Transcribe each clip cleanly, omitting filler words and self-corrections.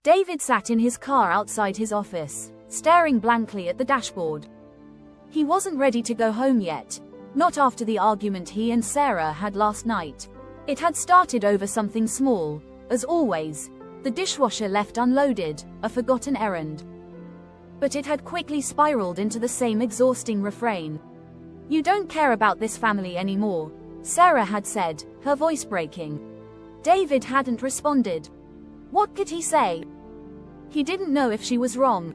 David sat in his car outside his office, staring blankly at the dashboard. He wasn't ready to go home yet, not after the argument he and Sarah had last night. It had started over something small, as always, the dishwasher left unloaded, a forgotten errand. But it had quickly spiraled into the same exhausting refrain. "You don't care about this family anymore," Sarah had said, her voice breaking. David hadn't responded. What could he say? He didn't know if she was wrong.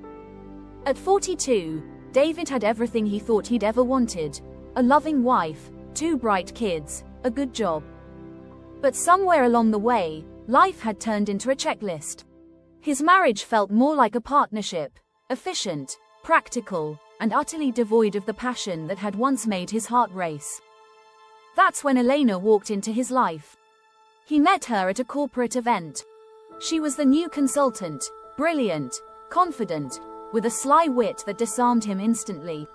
At 42, David had everything he thought he'd ever wanted: a loving wife, 2 bright kids, a good job. But somewhere along the way, life had turned into a checklist. His marriage felt more like a partnership, efficient, practical, and utterly devoid of the passion that had once made his heart race. That's when Elena walked into his life. He met her at a corporate event. She was the new consultant, brilliant, confident, with a sly wit that disarmed him instantly.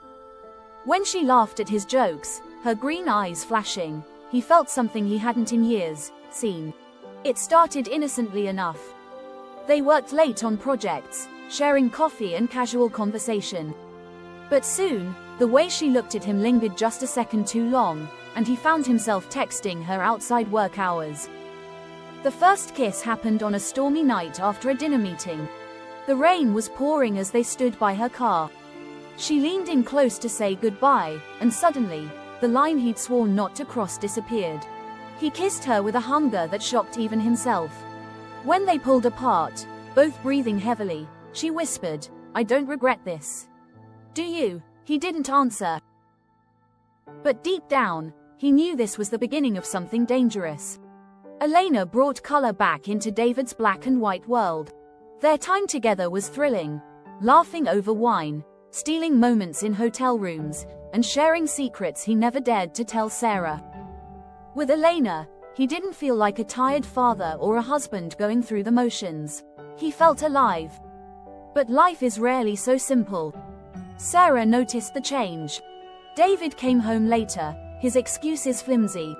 When she laughed at his jokes, her green eyes flashing, he felt something he hadn't in years seen. It started innocently enough. They worked late on projects, sharing coffee and casual conversation. But soon, the way she looked at him lingered just a second too long, and he found himself texting her outside work hours. The first kiss happened on a stormy night after a dinner meeting. The rain was pouring as they stood by her car. She leaned in close to say goodbye, and suddenly, the line he'd sworn not to cross disappeared. He kissed her with a hunger that shocked even himself. When they pulled apart, both breathing heavily, she whispered, "I don't regret this." "Do you?" He didn't answer. But deep down, he knew this was the beginning of something dangerous. Elena brought color back into David's black and white world. Their time together was thrilling, laughing over wine, stealing moments in hotel rooms, and sharing secrets he never dared to tell Sarah. With Elena, he didn't feel like a tired father or a husband going through the motions. He felt alive. But life is rarely so simple. Sarah noticed the change. David came home later, his excuses flimsy.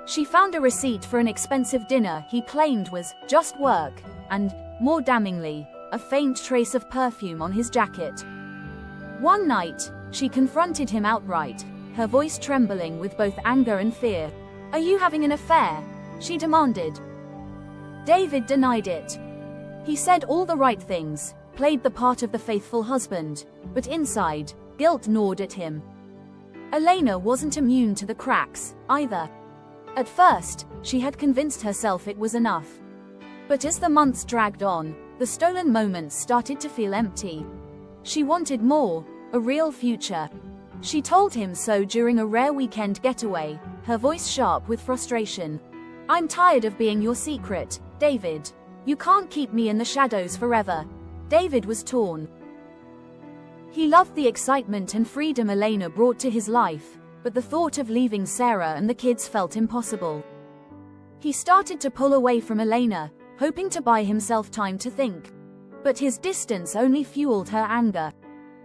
She found a receipt for an expensive dinner he claimed was just work, and, more damningly, a faint trace of perfume on his jacket. One night, she confronted him outright, her voice trembling with both anger and fear. "Are you having an affair?" she demanded. David denied it. He said all the right things, played the part of the faithful husband, but inside, guilt gnawed at him. Elena wasn't immune to the cracks, either. At first, she had convinced herself it was enough. But as the months dragged on, the stolen moments started to feel empty. She wanted more, a real future. She told him so during a rare weekend getaway, her voice sharp with frustration. "I'm tired of being your secret, David. You can't keep me in the shadows forever." David was torn. He loved the excitement and freedom Elena brought to his life, but the thought of leaving Sarah and the kids felt impossible. He started to pull away from Elena, hoping to buy himself time to think. But his distance only fueled her anger.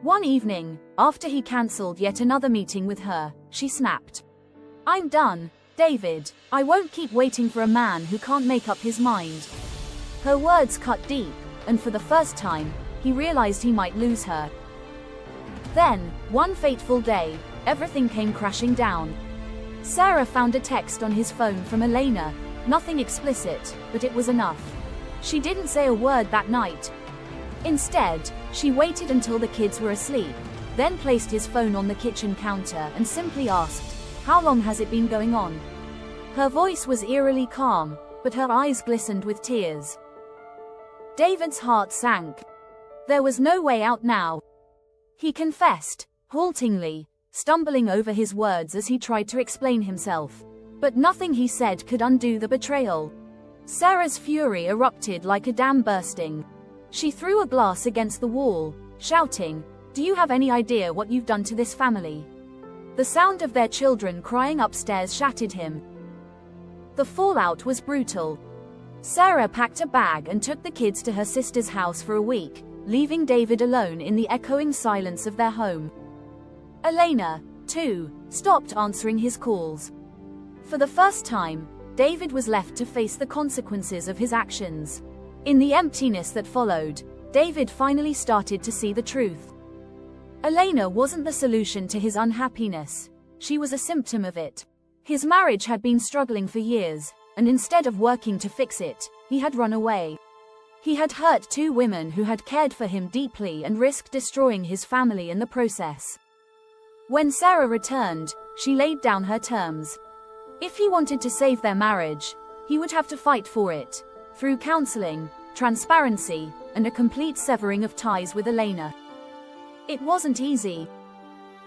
One evening, after he cancelled yet another meeting with her, she snapped. "I'm done, David. I won't keep waiting for a man who can't make up his mind." Her words cut deep, and for the first time, he realized he might lose her. Then, one fateful day, everything came crashing down. Sarah found a text on his phone from Elena, nothing explicit, but it was enough. She didn't say a word that night. Instead, she waited until the kids were asleep, then placed his phone on the kitchen counter and simply asked, "How long has it been going on?" Her voice was eerily calm, but her eyes glistened with tears. David's heart sank. There was no way out now. He confessed, haltingly, stumbling over his words as he tried to explain himself. But nothing he said could undo the betrayal. Sarah's fury erupted like a dam bursting. She threw a glass against the wall, shouting, "Do you have any idea what you've done to this family?" The sound of their children crying upstairs shattered him. The fallout was brutal. Sarah packed a bag and took the kids to her sister's house for a week, leaving David alone in the echoing silence of their home. Elena, too, stopped answering his calls. For the first time, David was left to face the consequences of his actions. In the emptiness that followed, David finally started to see the truth. Elena wasn't the solution to his unhappiness. She was a symptom of it. His marriage had been struggling for years, and instead of working to fix it, he had run away. He had hurt 2 women who had cared for him deeply and risked destroying his family in the process. When Sarah returned, she laid down her terms. If he wanted to save their marriage, he would have to fight for it, through counseling, transparency, and a complete severing of ties with Elena. It wasn't easy.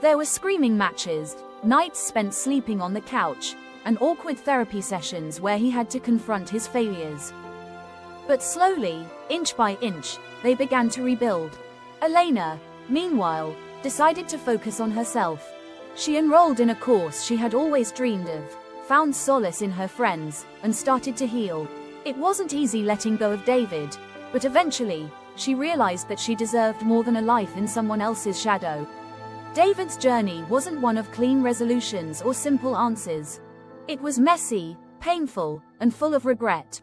There were screaming matches, nights spent sleeping on the couch, and awkward therapy sessions where he had to confront his failures. But slowly, inch by inch, they began to rebuild. Elena, meanwhile, decided to focus on herself. She enrolled in a course she had always dreamed of, found solace in her friends, and started to heal. It wasn't easy letting go of David, but eventually, she realized that she deserved more than a life in someone else's shadow. David's journey wasn't one of clean resolutions or simple answers. It was messy, painful, and full of regret.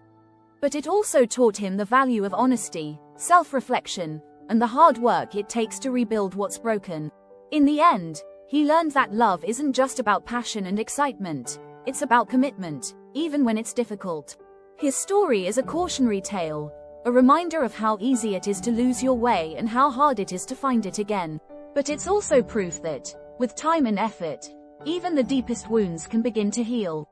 But it also taught him the value of honesty, self-reflection, and the hard work it takes to rebuild what's broken. In the end, he learned that love isn't just about passion and excitement, it's about commitment, even when it's difficult. His story is a cautionary tale, a reminder of how easy it is to lose your way and how hard it is to find it again. But it's also proof that, with time and effort, even the deepest wounds can begin to heal.